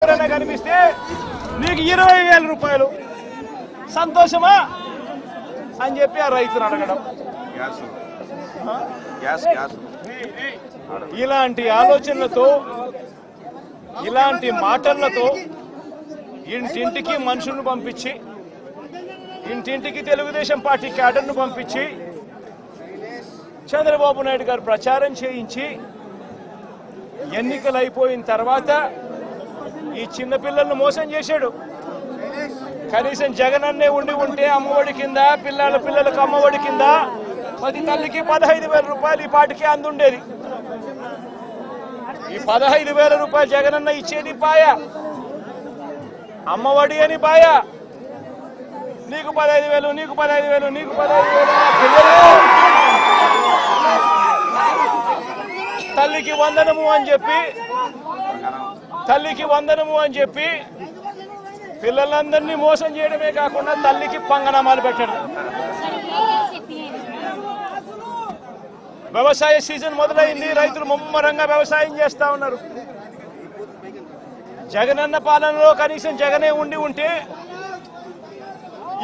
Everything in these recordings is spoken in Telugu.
కనిపిస్తే నీకు 20,000 రూపాయలు సంతోషమా అని చెప్పి ఆ రైతును అడగడం. ఇలాంటి ఆలోచనలతో ఇలాంటి మాటలతో ఇంటింటికి మనుషులను పంపించి ఇంటింటికి తెలుగుదేశం పార్టీ క్యాడర్ను పంపించి చంద్రబాబు నాయుడు గారు ప్రచారం చేయించి ఎన్నికలు అయిపోయిన తర్వాత ఈ చిన్న పిల్లలను మోసం చేశాడు. కనీసం జగనన్నే ఉండి ఉంటే అమ్మఒడి కింద పిల్లలకు అమ్మఒడి కింద ప్రతి తల్లికి 15,000 రూపాయలు ఈ పాటికి అందుండేది. ఈ 15,000 రూపాయలు జగనన్న ఇచ్చేది పాయా, అమ్మఒడి అని పాయా. నీకు 15,000 నీకు 15,000 నీకు 15,000 పిల్లలు తల్లికి వందనము అని చెప్పి పిల్లలందరినీ మోసం చేయడమే కాకుండా తల్లికి పంగనామాలు పెట్టడం. వ్యవసాయ సీజన్ మొదలైంది, రైతులు ముమ్మరంగా వ్యవసాయం చేస్తా ఉన్నారు. జగనన్న పాలనలో కనీసం జగనే ఉండి ఉంటే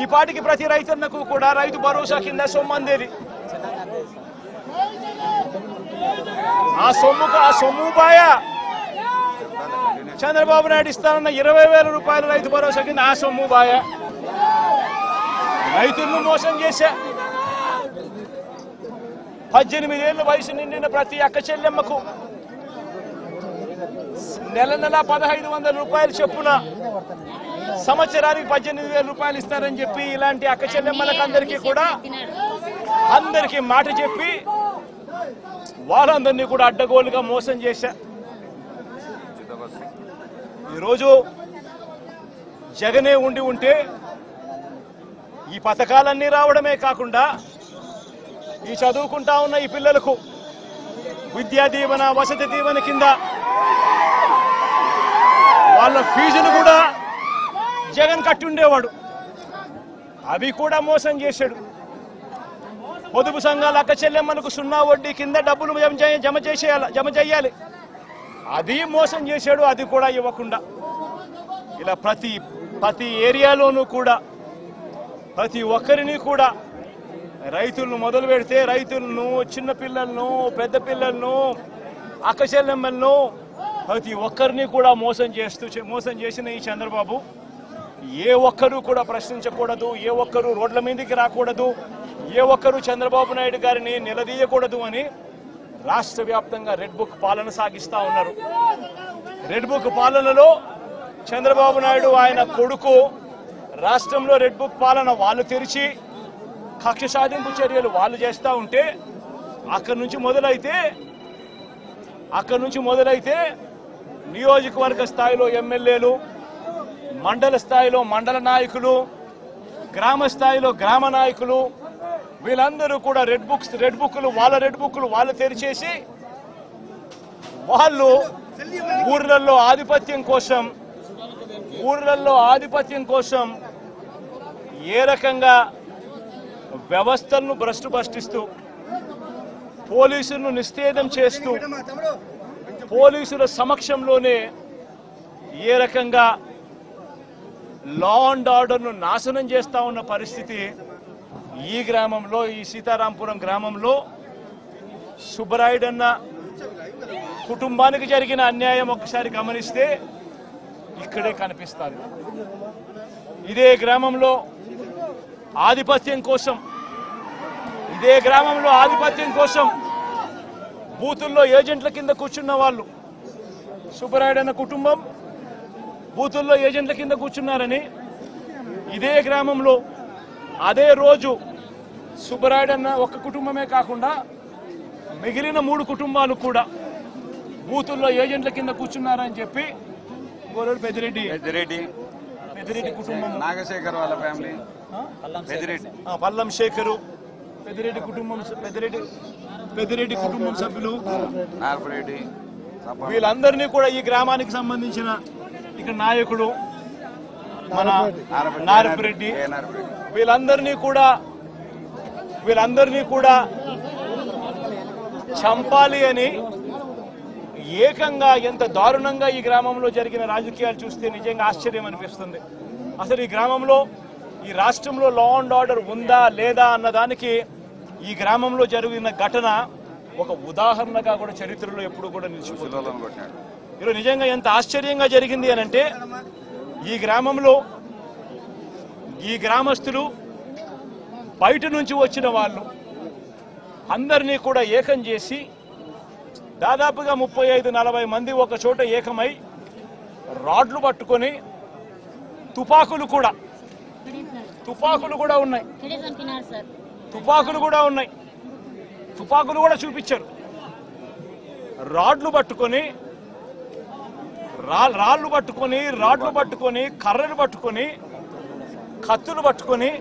ఈ పాటికి ప్రతి రైతన్నకు కూడా రైతు భరోసా కింద సొమ్ము అందేది. ఆ సొమ్ము బాయా చంద్రబాబు నాయుడు ఇస్తానన్న 20,000 రూపాయలు రైతు భరోసా కింద ఆ సొమ్ము బాయా. రైతులను మోసం చేశా. 18 ఏళ్ళ వయసు నిండిన ప్రతి అక్క చెల్లెమ్మకు నెల 1,500 రూపాయలు చొప్పున సంవత్సరానికి 18,000 రూపాయలు ఇస్తారని చెప్పి ఇలాంటి అక్క చెల్లెమ్మలకు అందరికీ మాట చెప్పి వాళ్ళందరినీ కూడా అడ్డగోలుగా మోసం చేశా. ఈరోజు జగనే ఉండి ఉంటే ఈ పథకాలన్నీ రావడమే కాకుండా ఈ చదువుకుంటా ఉన్న ఈ పిల్లలకు విద్యా దీవెన వసతి దీవెన కింద వాళ్ళ ఫీజులు కూడా జగన్ కట్టి ఉండేవాడు. అవి కూడా మోసం చేశాడు. పొదుపు సంఘాల అక్క చెల్లెమ్మలకు 0 వడ్డీ కింద డబ్బులు జమ చేయాలి, అది మోసం చేశాడు. అది కూడా ఇవ్వకుండా ఇలా ప్రతి ఏరియాలోనూ కూడా ప్రతి ఒక్కరిని కూడా రైతులను మొదలు పెడితే రైతులను, చిన్న పిల్లలను, పెద్ద పిల్లలను, అక్క చెల్లెమ్మలను ప్రతి ఒక్కరిని కూడా మోసం చేసిన ఈ చంద్రబాబు ఏ ఒక్కరూ కూడా ప్రశ్నించకూడదు, ఏ ఒక్కరూ రోడ్ల మీదకి రాకూడదు, ఏ ఒక్కరూ చంద్రబాబు నాయుడు గారిని నిలదీయకూడదు అని రాష్ట్ర వ్యాప్తంగా రెడ్ బుక్ పాలన సాగిస్తా ఉన్నారు. రెడ్ బుక్ పాలనలో చంద్రబాబు నాయుడు ఆయన కొడుకు రాష్ట్రంలో రెడ్ బుక్ పాలన వాళ్ళు తెరిచి కక్ష సాధింపు చర్యలు వాళ్ళు చేస్తూ ఉంటే అక్కడి నుంచి మొదలైతే నియోజకవర్గ స్థాయిలో ఎమ్మెల్యేలు, మండల స్థాయిలో మండల నాయకులు, గ్రామ స్థాయిలో గ్రామ నాయకులు వీళ్ళందరూ కూడా రెడ్ బుక్లు వాళ్ళు తెరిచేసి వాళ్ళు ఊర్లలో ఆధిపత్యం కోసం ఏ రకంగా వ్యవస్థలను భ్రష్టుపట్టిస్తూ పోలీసులను నిస్తేదం చేస్తూ పోలీసుల సమక్షంలోనే ఏ రకంగా లా అండ్ ఆర్డర్ను నాశనం చేస్తా ఉన్న పరిస్థితి ఈ గ్రామంలో, ఈ సీతారాంపురం గ్రామంలో సుబ్బరాయుడన్న కుటుంబానికి జరిగిన అన్యాయం ఒక్కసారి గమనిస్తే ఇక్కడే కనిపిస్తుంది. ఇదే గ్రామంలో ఆధిపత్యం కోసం బూతుల్లో ఏజెంట్ల కింద కూర్చున్న వాళ్ళు, సుబ్బరాయుడన్న కుటుంబం బూతుల్లో ఏజెంట్ల కింద కూర్చున్నారని ఇదే గ్రామంలో అదే రోజు సుబ్బరాయుడన్న ఒక్క కుటుంబమే కాకుండా మిగిలిన 3 కుటుంబాలు కూడా బూతుల్లో ఏజెంట్ల కింద కూర్చున్నారని చెప్పి పెద్దిరెడ్డి కుటుంబం, నాగశేఖర్ వాళ్ళ ఫ్యామిలీ, పల్లం శేఖరు, పెద్దిరెడ్డి కుటుంబం సభ్యులు, వీళ్ళందరినీ కూడా ఈ గ్రామానికి సంబంధించిన ఇక్కడ నాయకుడు మన నారపురెడ్డి వీళ్ళందరినీ కూడా చంపాలి అని ఏకంగా ఎంత దారుణంగా ఈ గ్రామంలో జరిగిన రాజకీయాలు చూస్తే నిజంగా ఆశ్చర్యం అనిపిస్తుంది. అసలు ఈ గ్రామంలో ఈ రాష్ట్రంలో లా అండ్ ఆర్డర్ ఉందా లేదా అన్నదానికి ఈ గ్రామంలో జరిగిన ఘటన ఒక ఉదాహరణగా కూడా చరిత్రలో ఎప్పుడు కూడా నిలిచిపోతుంది. ఈరోజు నిజంగా ఎంత ఆశ్చర్యంగా జరిగింది అని అంటే ఈ గ్రామంలో ఈ గ్రామస్తులు బయట నుంచి వచ్చిన వాళ్ళు అందరినీ కూడా ఏకం చేసి దాదాపుగా 35-40 మంది ఒక చోట ఏకమై రాడ్లు పట్టుకొని తుపాకులు కూడా ఉన్నాయి, తుపాకులు కూడా చూపించారు. రాడ్లు పట్టుకొని కర్రలు పట్టుకొని కత్తులు పట్టుకొని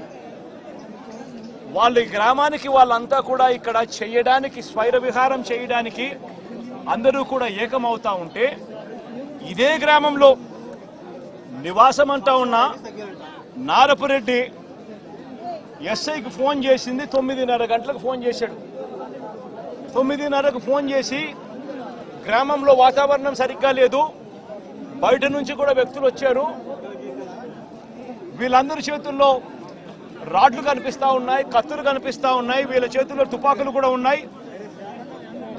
వాళ్ళ గ్రామానికి వాళ్ళంతా కూడా ఇక్కడ చేయడానికి స్వైర విహారం చేయడానికి అందరూ కూడా ఏకమవుతా ఉంటే ఇదే గ్రామంలో నివాసం అంటా ఉన్న నారపురెడ్డి ఎస్ఐకి ఫోన్ చేసింది 9:30 గంటలకు ఫోన్ చేశాడు. 9:30కు ఫోన్ చేసి గ్రామంలో వాతావరణం సరిగ్గా లేదు, బయట నుంచి కూడా వ్యక్తులు వచ్చారు, వీళ్ళందరి చేతుల్లో రాడ్లు కనిపిస్తా ఉన్నాయి, కత్తులు కనిపిస్తా ఉన్నాయి, వీళ్ళ చేతుల్లో తుపాకులు కూడా ఉన్నాయి,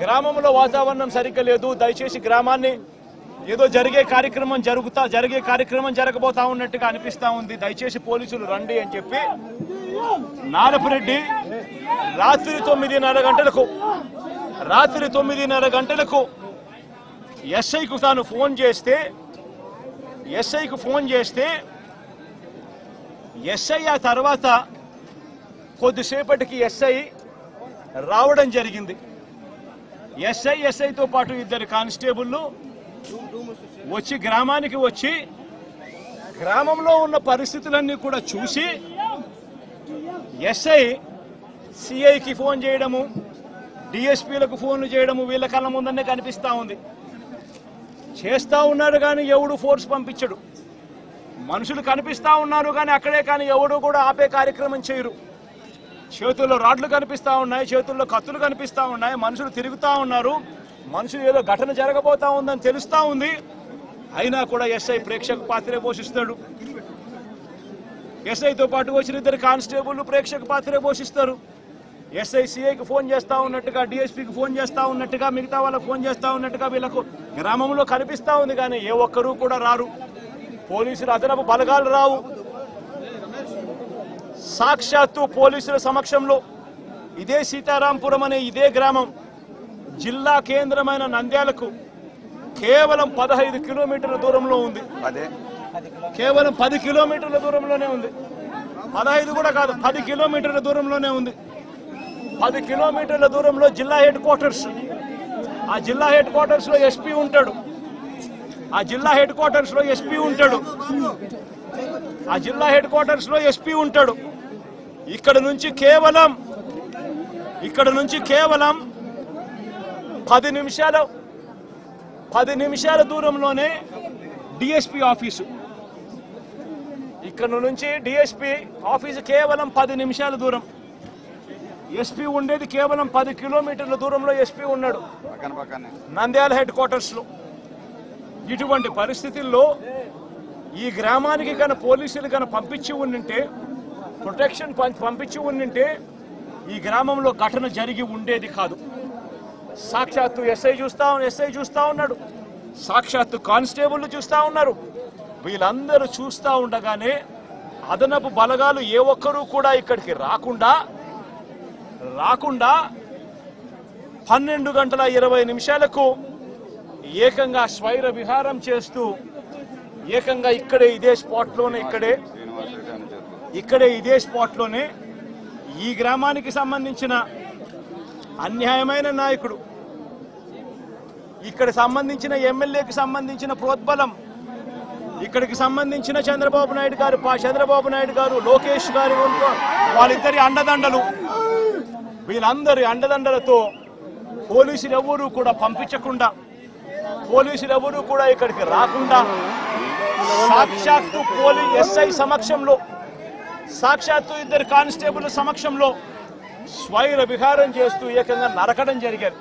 గ్రామంలో వాతావరణం సరిగ్గా లేదు, దయచేసి గ్రామాన్ని ఏదో జరిగే కార్యక్రమం జరగబోతా ఉన్నట్టుగా అనిపిస్తా ఉంది, దయచేసి పోలీసులు రండి అని చెప్పి నారపురెడ్డి రాత్రి 9:30 గంటలకు ఎస్ఐకు తాను ఫోన్ చేస్తే ఎస్ఐ ఆ తర్వాత కొద్దిసేపటికి ఎస్ఐ రావడం జరిగింది. ఎస్ఐతో పాటు 2 కానిస్టేబుళ్ళు వచ్చి గ్రామానికి వచ్చి గ్రామంలో ఉన్న పరిస్థితులన్నీ కూడా చూసి ఎస్ఐ సిఐకి ఫోన్ చేయడము, డిఎస్పీలకు ఫోన్లు చేయడము వీళ్ళ కళ్ళ ముందనే కనిపిస్తా ఉంది. చేస్తా ఉన్నారు కానీ ఎవడు ఫోర్స్ పంపించడు, మనుషులు కనిపిస్తా ఉన్నారు కానీ అక్కడే కానీ ఎవడు కూడా ఆపే కార్యక్రమం చేయరు. చేతుల్లో రాడ్లు కనిపిస్తా ఉన్నాయి, చేతుల్లో కత్తులు కనిపిస్తా ఉన్నాయి, మనుషులు తిరుగుతా ఉన్నారు, మనుషులు ఏదో ఘటన జరగబోతా ఉందని తెలుస్తా ఉంది, అయినా కూడా ఎస్ఐ ప్రేక్షక పాత్రే పోషిస్తాడు. ఎస్ఐతో పాటు వచ్చిన 2 కానిస్టేబుల్ ప్రేక్షక పాత్రే పోషిస్తారు. ఎస్ఐ సిఐకి ఫోన్ చేస్తా ఉన్నట్టుగా, డిఎస్పీకి ఫోన్ చేస్తా ఉన్నట్టుగా, మిగతా వాళ్ళకి ఫోన్ చేస్తా ఉన్నట్టుగా వీళ్ళకు గ్రామంలో కనిపిస్తా ఉంది కానీ ఏ ఒక్కరూ కూడా రారు, పోలీసులు అదనపు బలగాలు రావు. సాక్షాత్తు పోలీసుల సమక్షంలో ఇదే సీతారాంపురం అనే ఇదే గ్రామం జిల్లా కేంద్రమైన నంద్యాలకు కేవలం 15 కిలోమీటర్ల దూరంలో ఉంది. కేవలం 10 కిలోమీటర్ల దూరంలోనే ఉంది, 15 కూడా కాదు, 10 కిలోమీటర్ల దూరంలోనే ఉంది. 10 కిలోమీటర్ల దూరంలో జిల్లా హెడ్ క్వార్టర్స్, ఆ జిల్లా హెడ్ క్వార్టర్స్ లో ఎస్పీ ఉంటాడు, ఇక్కడ నుంచి కేవలం 10 నిమిషాల దూరంలోనే డిఎస్పీ ఆఫీసు, ఇక్కడ నుంచి డిఎస్పీ ఆఫీసు కేవలం 10 నిమిషాల దూరం, ఎస్పీ ఉండేది కేవలం 10 కిలోమీటర్ల దూరంలో ఎస్పీ ఉన్నాడు నంద్యాల హెడ్ క్వార్టర్స్ లో. ఇటువంటి పరిస్థితుల్లో ఈ గ్రామానికి కన్నా పోలీసులు కన్నా పంపించి ఉండింటే, ప్రొటెక్షన్ పంపించి ఉండింటే ఈ గ్రామంలో ఘటన జరిగి ఉండేది కాదు. సాక్షాత్తు ఎస్ఐ చూస్తా ఉన్నాడు, సాక్షాత్తు కానిస్టేబుల్ చూస్తా ఉన్నారు. వీళ్ళందరూ చూస్తా ఉండగానే అదనపు బలగాలు ఏ ఒక్కరూ కూడా ఇక్కడికి రాకుండా 12:20 ఏకంగా స్వైర విహారం చేస్తూ ఏకంగా ఇక్కడే ఇదే స్పాట్లోనే ఈ గ్రామానికి సంబంధించిన అన్యాయమైన నాయకుడు, ఇక్కడ సంబంధించిన ఎమ్మెల్యేకి సంబంధించిన ప్రోద్బలం, ఇక్కడికి సంబంధించిన చంద్రబాబు నాయుడు గారు, లోకేష్ గారు, వాళ్ళిద్దరి అండదండలు, వీళ్ళందరి అండదండలతో పోలీసులు ఎవరూ కూడా పంపించకుండా, పోలీసులు ఎవరూ కూడా ఇక్కడికి రాకుండా సాక్షాత్తు ఎస్ఐ సమక్షంలో, సాక్షాత్తు 2 కానిస్టేబుల్ సమక్షంలో స్వైర విహారం చేస్తూ ఏకంగా నరకడం జరిగారు.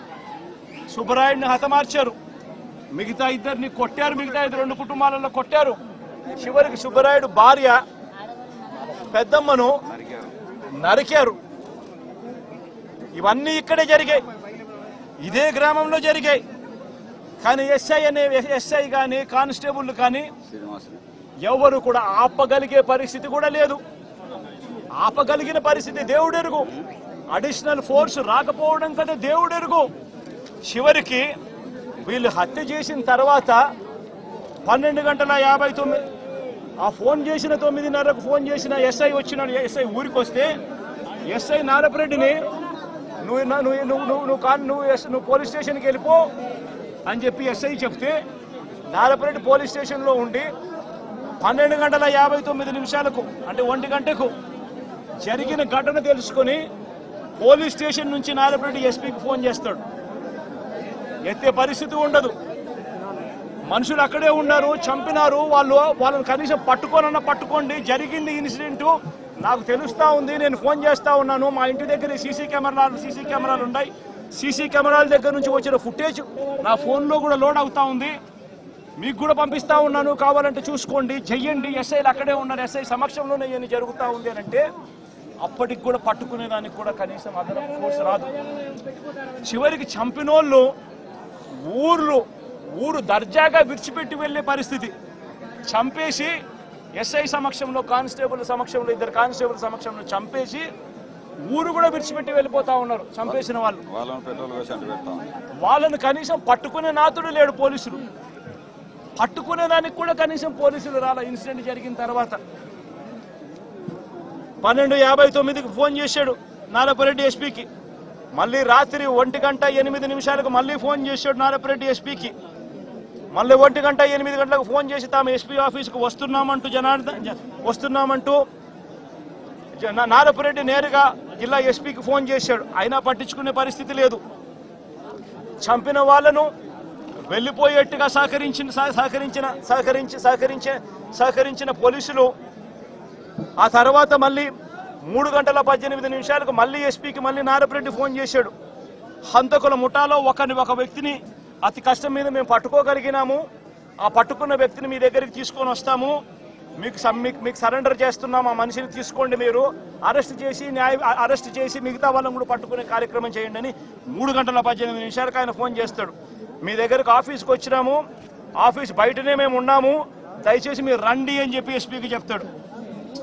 సుబ్బరాయుడిని హతమార్చారు, మిగతా ఇద్దరిని కొట్టారు, మిగతా ఇద్దరు 2 కుటుంబాలలో కొట్టారు. చివరికి సుబ్బరాయుడు భార్య పెద్దమ్మను నరికారు. ఇవన్నీ ఇక్కడే జరిగాయి, ఇదే గ్రామంలో జరిగాయి. కానీ ఎస్ఐ కానీ కానిస్టేబుల్ కానీ ఎవరు కూడా ఆపగలిగే పరిస్థితి కూడా లేదు. ఆపగలిగిన పరిస్థితి దేవుడెరుగు. అడిషనల్ ఫోర్స్ రాకపోవడం కదా దేవుడెరుగు. చివరికి వీళ్ళు హత్య చేసిన తర్వాత 12:59 ఆ ఫోన్ చేసిన 9:30కు ఫోన్ చేసిన ఎస్ఐ వచ్చినాడు. ఎస్ఐ ఊరికి వస్తే ఎస్ఐ నారపరెడ్డిని నువ్వు పోలీస్ స్టేషన్కి వెళ్ళిపో అని చెప్పి ఎస్ఐ చెప్తే నారపరెడ్డి పోలీస్ స్టేషన్లో ఉండి 12:59 అంటే 1 గంటకు జరిగిన ఘటన తెలుసుకొని పోలీస్ స్టేషన్ నుంచి నారపరెడ్డి ఎస్పీకి ఫోన్ చేస్తాడు. ఎత్తే పరిస్థితి ఉండదు. మనుషులు అక్కడే ఉన్నారు, చంపినారు. వాళ్ళని కనీసం పట్టుకోండి, జరిగింది ఇన్సిడెంట్ నాకు తెలుస్తా ఉంది, నేను ఫోన్ చేస్తా ఉన్నాను. మా ఇంటి దగ్గర సీసీ కెమెరాలు ఉన్నాయి. సీసీ కెమెరాల దగ్గర నుంచి వచ్చిన ఫుటేజ్ నా ఫోన్లో కూడా లోడ్ అవుతా ఉంది. మీకు కూడా పంపిస్తా ఉన్నాను, కావాలంటే చూసుకోండి, చెయ్యండి. ఎస్ఐలు అక్కడే ఉన్నారు, ఎస్ఐ సమక్షంలోనే ఇవన్నీ జరుగుతూ ఉంది అని అంటే అప్పటికి కూడా పట్టుకునేదానికి కూడా కనీసం అదనపు ఫోర్స్ రాదు. చివరికి చంపినోళ్ళు ఊరు దర్జాగా విడిచిపెట్టి వెళ్లే పరిస్థితి. చంపేసి ఎస్ఐ సమక్షంలో, కానిస్టేబుల్ సమక్షంలో, 2 కానిస్టేబుల్ సమక్షంలో చంపేసి ఊరు కూడా విడిచిపెట్టి వెళ్ళిపోతా ఉన్నారు చంపేసిన వాళ్ళు. వాళ్ళను కనీసం పట్టుకునే నాతుడు లేడు. పోలీసులు పట్టుకునే దానికి కూడా కనీసం పోలీసులు రాల. ఇన్సిడెంట్ జరిగిన తర్వాత 12:59కి ఫోన్ చేశాడు నారపరెడ్డి ఎస్పీకి. మళ్ళీ రాత్రి 1:08 మళ్ళీ ఫోన్ చేశాడు నారపరెడ్డి ఎస్పీకి. మళ్ళీ 1:08 ఫోన్ చేసి తాము ఎస్పీ ఆఫీస్కు వస్తున్నామంటూ నారపరెడ్డి నేరుగా జిల్లా ఎస్పీకి ఫోన్ చేశాడు. అయినా పట్టించుకునే పరిస్థితి లేదు. చంపిన వాళ్ళను వెళ్ళిపోయేట్టుగా సహకరించిన పోలీసులు ఆ తర్వాత మళ్ళీ 3:18 మళ్ళీ ఎస్పీకి మళ్ళీ నారపరెడ్డి ఫోన్ చేశాడు. హంతకుల ముఠాలో ఒక వ్యక్తిని అతి కష్టం మీద మేము పట్టుకోగలిగినాము. ఆ పట్టుకున్న వ్యక్తిని మీ దగ్గరికి తీసుకొని వస్తాము, మీకు సరెండర్ చేస్తున్నాము, ఆ మనిషిని తీసుకోండి, మీరు అరెస్ట్ చేసి మిగతా వాళ్ళని కూడా పట్టుకునే కార్యక్రమం చేయండి అని 3:18 ఆయన ఫోన్ చేస్తాడు. మీ దగ్గరకు ఆఫీస్కి వచ్చినాము, ఆఫీస్ బయటనే మేము ఉన్నాము, దయచేసి మీరు రండి అని చెప్పి ఎస్పీకి చెప్తాడు.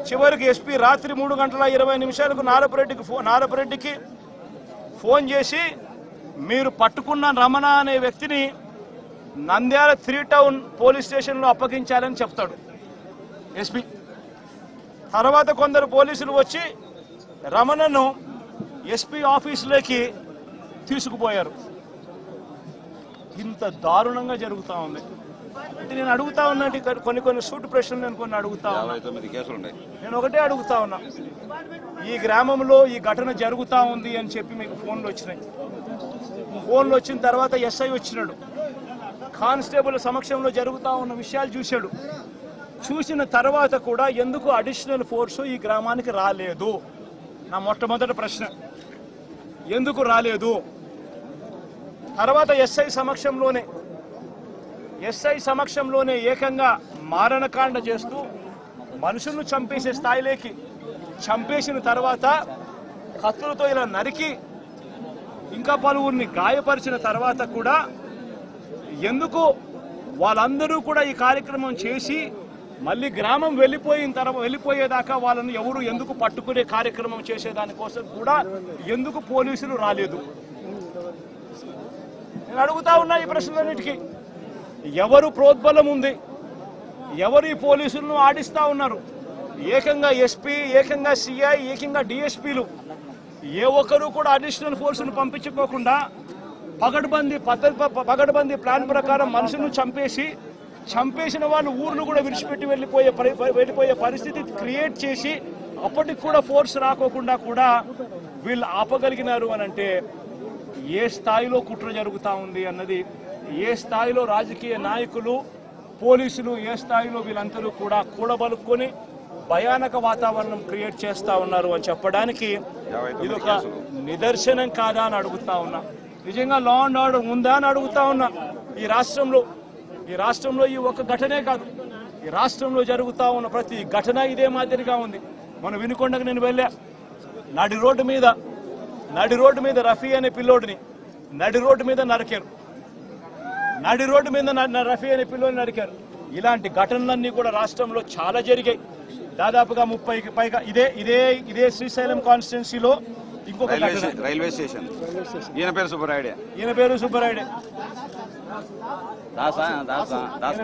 చివరికి ఎస్పీ రాత్రి 3:20 నారపరెడ్డికి ఫోన్ చేసి మీరు పట్టుకున్న రమణ అనే వ్యక్తిని నంద్యాల 3 టౌన్ పోలీస్ స్టేషన్లో అప్పగించాలని చెప్తాడు ఎస్పీ. తర్వాత కొందరు పోలీసులు వచ్చి రమణను ఎస్పీ ఆఫీసులోకి తీసుకుపోయారు. ఇంత దారుణంగా జరుగుతూ ఉంది. అంటే నేను అడుగుతా ఉన్నా, కొన్ని సూట్ ప్రశ్నలు నేను అడుగుతా ఉన్నా. నేను ఒకటే అడుగుతా ఉన్నా, ఈ గ్రామంలో ఈ ఘటన జరుగుతూ ఉంది అని చెప్పి మీకు ఫోన్లు వచ్చినాయి. ఫోన్లు వచ్చిన తర్వాత ఎస్ఐ వచ్చినాడు, కానిస్టేబుల్ సమక్షంలో జరుగుతూ ఉన్న విషయాలు చూశాడు. చూసిన తర్వాత కూడా ఎందుకు అడిషనల్ ఫోర్సు ఈ గ్రామానికి రాలేదు? నా మొట్టమొదటి ప్రశ్న, ఎందుకు రాలేదు? తర్వాత ఎస్ఐ సమక్షంలోనే ఏకంగా మారణకాండ చేస్తూ మనుషులను చంపేసే స్థాయిలోకి చంపేసిన తర్వాత కత్తులతో ఇలా నరికి ఇంకా పలువురిని గాయపరిచిన తర్వాత కూడా ఎందుకు వాళ్ళందరూ కూడా ఈ కార్యక్రమం చేసి మళ్ళీ గ్రామం వెళ్ళిపోయేదాకా వాళ్ళని ఎవరు ఎందుకు పట్టుకునే కార్యక్రమం చేసేదానికోసం కూడా ఎందుకు పోలీసులు రాలేదు? నేను అడుగుతా ఉన్నా ఈ ప్రశ్నలన్నిటికీ. ఎవరు ప్రోద్బలం ఉంది? ఎవరు ఈ పోలీసులను ఆడిస్తా ఉన్నారు? ఏకంగా ఎస్పీ, ఏకంగా సిఐ, ఏకంగా డిఎస్పీలు ఏ ఒక్కరూ కూడా అడిషనల్ ఫోర్సును పంపించుకోకుండా పగడ్బందీ ప్లాన్ ప్రకారం మనుషులను చంపేసిన వాళ్ళు ఊర్లు కూడా విడిచిపెట్టి వెళ్ళిపోయే పరిస్థితి క్రియేట్ చేసి అప్పటికి కూడా ఫోర్స్ రాకోకుండా కూడా వీళ్ళు ఆపగలిగినారు అని అంటే ఏ స్థాయిలో కుట్ర జరుగుతూ ఉంది అన్నది, ఏ స్థాయిలో రాజకీయ నాయకులు, పోలీసులు, ఏ స్థాయిలో వీళ్ళందరూ కూడా కూడబలుక్కొని భయానక వాతావరణం క్రియేట్ చేస్తా ఉన్నారు అని చెప్పడానికి ఇది ఒక నిదర్శనం కాదా అని అడుగుతా ఉన్నా. నిజంగా లా అండ్ ఆర్డర్ ఉందా అని అడుగుతా ఉన్నా. ఈ రాష్ట్రంలో ఈ రాష్ట్రంలో ఈ ఒక్క ఘటనే కాదు, ఈ రాష్ట్రంలో జరుగుతూ ఉన్న ప్రతి ఘటన ఇదే మాదిరిగా ఉంది. మనం వినుకొండకు నేను వెళ్ళా, నడి రోడ్డు మీద రఫీ అనే పిల్లోడిని నడి రోడ్డు మీద నరికారు. రఫీ అనే పిల్లోడిని నరికారు. ఇలాంటి ఘటనలన్నీ కూడా రాష్ట్రంలో చాలా జరిగాయి. దాదాపుగా 30కి పైగా ఇదే శ్రీశైలం కాన్స్టిట్యున్సీలో ఇంకొక రైల్వే స్టేషన్. ఈయన పేరు సుబ్బరాయుడే. ఈయన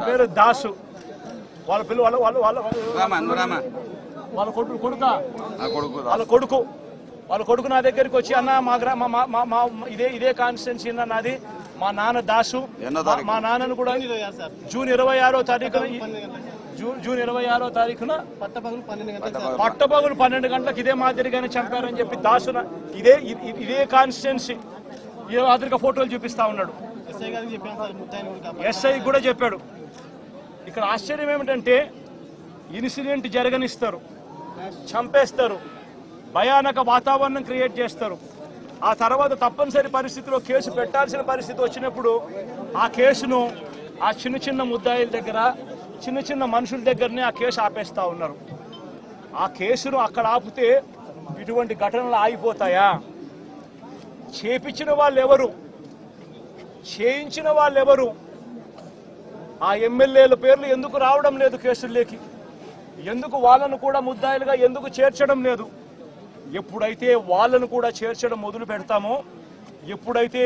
పేరు దాసు. వాళ్ళ పిల్ల వాళ్ళ కొడుకు నా దగ్గరికి వచ్చి, అన్న మా ఇదే కాన్స్టిట్యున్సీ నాది, మా నాన్న దాసు, మా నాన్నను కూడా జూన్ 26వ తారీఖున పట్టపగులు 12 గంటలకు ఇదే మాదిరిగానే చంపారని చెప్పి దాసు ఇదే కాన్స్టిట్యున్సీ మాదిరిగా ఫోటోలు చూపిస్తా ఉన్నాడు. ఎస్ఐ కూడా చెప్పాడు. ఇక్కడ ఆశ్చర్యం ఏమిటంటే ఇన్సిడెంట్ జరగనిస్తారు, చంపేస్తారు, భయానక వాతావరణం క్రియేట్ చేస్తారు. ఆ తర్వాత తప్పనిసరి పరిస్థితిలో కేసు పెట్టాల్సిన పరిస్థితి వచ్చినప్పుడు ఆ కేసును ఆ చిన్న ముద్దాయిల దగ్గర, చిన్న మనుషుల దగ్గరనే ఆ కేసు ఆపేస్తా ఉన్నారు. ఆ కేసును అక్కడ ఆపితే ఇటువంటి ఘటనలు ఆగిపోతాయా? చేపించిన వాళ్ళు ఎవరు, చేయించిన వాళ్ళు ఎవరు? ఆ ఎమ్మెల్యేల పేర్లు ఎందుకు రావడం లేదు కేసుల్లోకి? ఎందుకు వాళ్ళను కూడా ముద్దాయిలుగా ఎందుకు చేర్చడం లేదు? ఎప్పుడైతే వాళ్ళను కూడా చేర్చడం మొదలు పెడతామో, ఎప్పుడైతే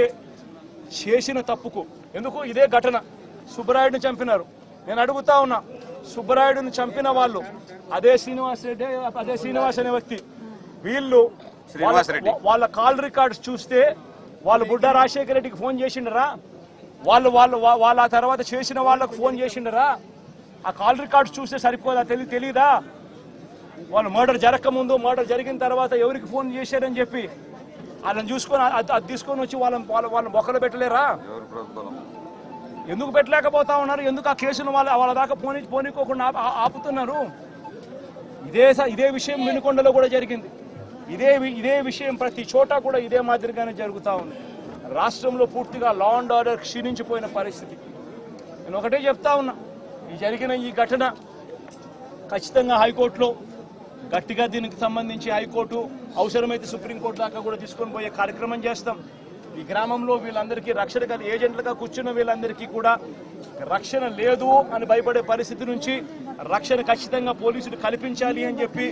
చేసిన తప్పుకు, ఎందుకు ఇదే ఘటన సుబ్బరాయుడిని చంపినారు. నేను అడుగుతా ఉన్నా, సుబ్బరాయుడిని చంపిన వాళ్ళు అదే శ్రీనివాస్ అనే వ్యక్తి, వీళ్ళు వాళ్ళ కాల్ రికార్డ్స్ చూస్తే వాళ్ళు బుడ్డా రాజశేఖర రెడ్డికి ఫోన్ చేసిండరా? వాళ్ళ ఆ తర్వాత చేసిన వాళ్ళకు ఫోన్ చేసిండరా? ఆ కాల్ రికార్డ్స్ చూస్తే సరిపోదా? తెలీదా? వాళ్ళు మర్డర్ జరగకముందు, మర్డర్ జరిగిన తర్వాత ఎవరికి ఫోన్ చేశారని చెప్పి వాళ్ళని చూసుకొని అది తీసుకొని వచ్చి వాళ్ళ మొక్కలు పెట్టలేరా? ఎందుకు పెట్టలేకపోతా ఉన్నారు? ఎందుకు ఆ కేసును వాళ్ళ దాకా పోనీకోకుండా ఆపుతున్నారు? ఇదే విషయం వినుకొండలో కూడా జరిగింది. ఇదే విషయం ప్రతి చోట కూడా ఇదే మాదిరిగానే జరుగుతూ ఉంది. రాష్ట్రంలో పూర్తిగా లా అండ్ ఆర్డర్ క్షీణించిపోయిన పరిస్థితి. నేను ఒకటే చెప్తా ఉన్నా, జరిగిన ఈ ఘటన ఖచ్చితంగా హైకోర్టులో గట్టిగా దీనికి సంబంధించి హైకోర్టు అవసరమైతే సుప్రీంకోర్టు దాకా కూడా తీసుకొని పోయే కార్యక్రమం చేస్తాం. ఈ గ్రామంలో వీళ్ళందరికీ రక్షణ ఏజెంట్లుగా కూర్చున్న వీళ్ళందరికీ కూడా రక్షణ లేదు అని భయపడే పరిస్థితి నుంచి రక్షణ ఖచ్చితంగా పోలీసులు కల్పించాలి అని చెప్పి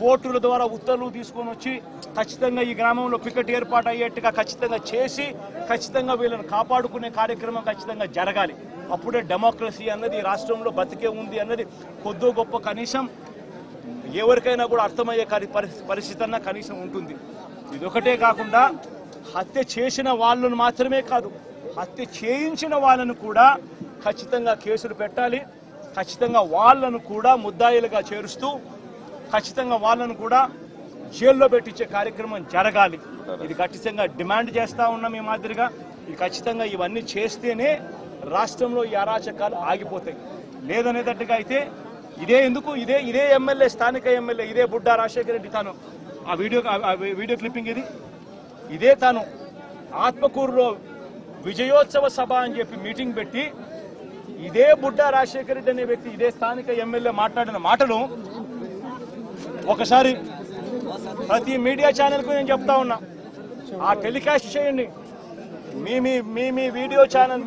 కోర్టుల ద్వారా ఉత్తర్వులు తీసుకొని వచ్చి ఖచ్చితంగా ఈ గ్రామంలో పికెట్ ఏర్పాటు అయ్యేట్టుగా ఖచ్చితంగా చేసి ఖచ్చితంగా వీళ్ళని కాపాడుకునే కార్యక్రమం ఖచ్చితంగా జరగాలి. అప్పుడే డెమోక్రసీ అన్నది రాష్ట్రంలో బతికే ఉంది అన్నది కొద్దో గొప్ప కనీసం ఎవరికైనా కూడా అర్థమయ్యే పరిస్థితి అన్న కనీసం ఉంటుంది. ఇదొకటే కాకుండా హత్య చేసిన వాళ్ళను మాత్రమే కాదు, హత్య చేయించిన వాళ్ళను కూడా ఖచ్చితంగా కేసులు పెట్టాలి. ఖచ్చితంగా వాళ్ళను కూడా ముద్దాయిలుగా చేరుస్తూ ఖచ్చితంగా వాళ్ళను కూడా జైల్లో పెట్టించే కార్యక్రమం జరగాలి. ఇది ఖచ్చితంగా డిమాండ్ చేస్తూ ఉన్నాం. ఈ మాదిరిగా ఇది ఖచ్చితంగా ఇవన్నీ చేస్తేనే రాష్ట్రంలో ఈ అరాచకాలు ఆగిపోతాయి. లేదనేటట్టుగా అయితే ఇదే ఎమ్మెల్యే, స్థానిక ఎమ్మెల్యే ఇదే బుడ్డా రాజశేఖర రెడ్డి, తాను ఆ వీడియో క్లిప్పింగ్ ఇదే తాను ఆత్మకూరులో విజయోత్సవ సభ అని చెప్పి మీటింగ్ పెట్టి ఇదే బుడ్డా రాజశేఖర రెడ్డి అనే వ్యక్తి, ఇదే స్థానిక ఎమ్మెల్యే మాట్లాడిన మాటలు ఒకసారి ప్రతి మీడియా ఛానల్కు నేను చెప్తా ఉన్నా, ఆ టెలికాస్ట్ చేయండి. మీ వీడియో ఛానల్,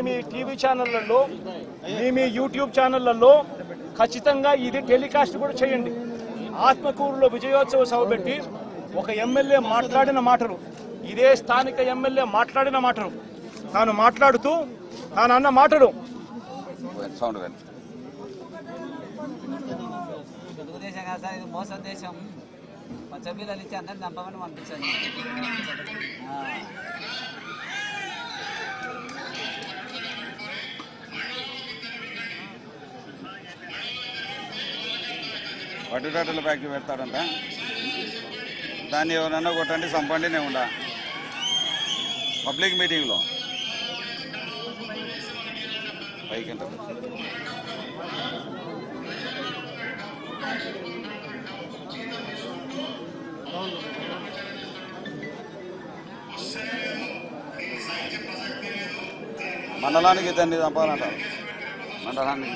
మీ టీవీ ఛానళ్లలో, మీ యూట్యూబ్ ఛానళ్లలో ఖచ్చితంగా ఇది టెలికాస్ట్ కూడా చేయండి. ఆత్మకూరులో విజయోత్సవ సభ పెట్టి ఒక ఎమ్మెల్యే మాట్లాడిన మాటలు, ఇదే స్థానిక ఎమ్మెల్యే మాట్లాడిన మాటలు, తాను మాట్లాడుతూ తాను అన్న మాటలు తెలుగుదేశం కాదు సార్, ఇది మోసం దేశం. పచ్చబిల్లలు ఇచ్చి అందరిని చంపమని పంపించండి. పట్టుటాటల ఫ్యాక్టరీ పెడతాడంట, దాన్ని ఎవరన్నా కొట్టండి చంపండి నేను ఉండా పబ్లిక్ మీటింగ్లో పైకి ఎంత మండలానికి ఇద్దరిని చంపాలంటారు. మండలానికి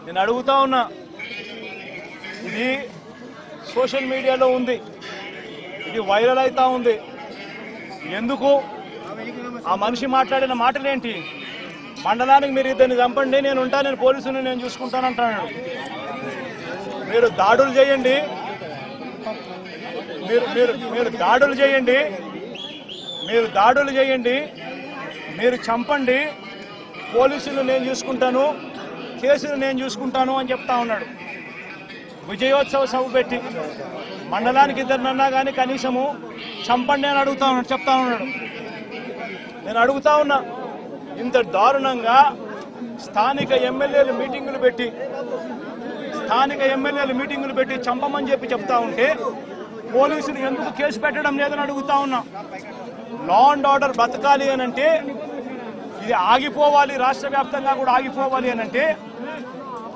నేను అడుగుతా ఉన్నా, ఇది సోషల్ మీడియాలో ఉంది, ఇది వైరల్ అవుతా ఉంది. ఎందుకు ఆ మనిషి మాట్లాడిన మాటలేంటి? మండలానికి మీరు ఇద్దరిని చంపండి, నేను ఉంటాను, నేను పోలీసుని నేను చూసుకుంటానంటాడు. మీరు దాడులు చేయండి, మీరు దాడులు చేయండి, మీరు చంపండి, పోలీసులు నేను చూసుకుంటాను, కేసులు నేను చూసుకుంటాను అని చెప్తా ఉన్నాడు. విజయోత్సవ సభ పెట్టి మండలానికి ఇద్దరినన్నా కానీ కనీసము చంపండి అని చెప్తా ఉన్నాడు. నేను అడుగుతా ఉన్నా, ఇంత దారుణంగా స్థానిక ఎమ్మెల్యేలు మీటింగులు పెట్టి చంపమని చెప్తా ఉంటే పోలీసులు ఎందుకు కేసు పెట్టడం లేదని అడుగుతా ఉన్నా. లా అండ్ ఆర్డర్ బతకాలి అనంటే, ఇది ఆగిపోవాలి, రాష్ట్ర వ్యాప్తంగా కూడా ఆగిపోవాలి అనంటే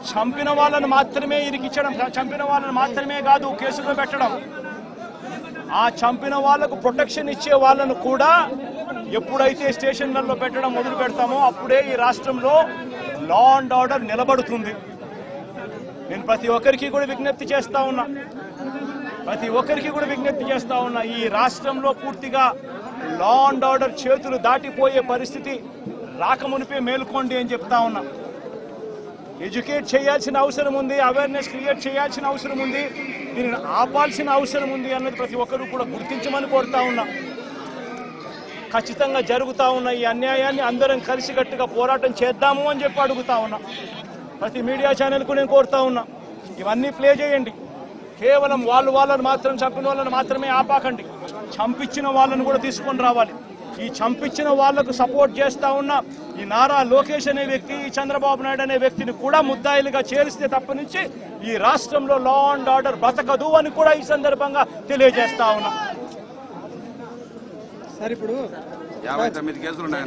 చంపిన వాళ్ళను మాత్రమే ఇరికించడం, చంపిన వాళ్ళను మాత్రమే కాదు కేసులో పెట్టడం, ఆ చంపిన వాళ్లకు ప్రొటెక్షన్ ఇచ్చే వాళ్ళను కూడా ఎప్పుడైతే స్టేషన్లలో పెట్టడం మొదలు పెడతామో అప్పుడే ఈ రాష్ట్రంలో లా అండ్ ఆర్డర్ నిలబడుతుంది. నేను ప్రతి ఒక్కరికి కూడా విజ్ఞప్తి చేస్తా ఉన్నా, ఈ రాష్ట్రంలో పూర్తిగా లా అండ్ ఆర్డర్ చేతులు దాటిపోయే పరిస్థితి రాకమునిపే మేల్కోండి అని చెప్తా ఉన్నా. ఎడ్యుకేట్ చేయాల్సిన అవసరం ఉంది, అవేర్నెస్ క్రియేట్ చేయాల్సిన అవసరం ఉంది, దీనిని ఆపాల్సిన అవసరం ఉంది అన్నది ప్రతి ఒక్కరూ కూడా గుర్తించమని కోరుతా ఉన్నా. ఖచ్చితంగా జరుగుతా ఉన్న ఈ అన్యాయాన్ని అందరం కలిసికట్టుగా పోరాటం చేద్దాము అని చెప్పి అడుగుతా ఉన్నా. ప్రతి మీడియా ఛానల్కు నేను కోరుతా ఉన్నా, ఇవన్నీ ప్లే చేయండి. కేవలం వాళ్ళని మాత్రం చంపిన వాళ్ళని మాత్రమే ఆపాకండి, చంపించిన వాళ్ళను కూడా తీసుకొని రావాలి. ఈ చంపించిన వాళ్లకు సపోర్ట్ చేస్తా ఉన్న ఈ నారా లోకేష్ అనే వ్యక్తి, ఈ చంద్రబాబు నాయుడు అనే వ్యక్తిని కూడా ముద్దాయిలుగా చేరిస్తే తప్ప నుంచి ఈ రాష్ట్రంలో లా అండ్ ఆర్డర్ బతకదు అని కూడా ఈ సందర్భంగా తెలియజేస్తా ఉన్నా. సార్, ఇప్పుడు 59 కేసులు ఉన్నాయి.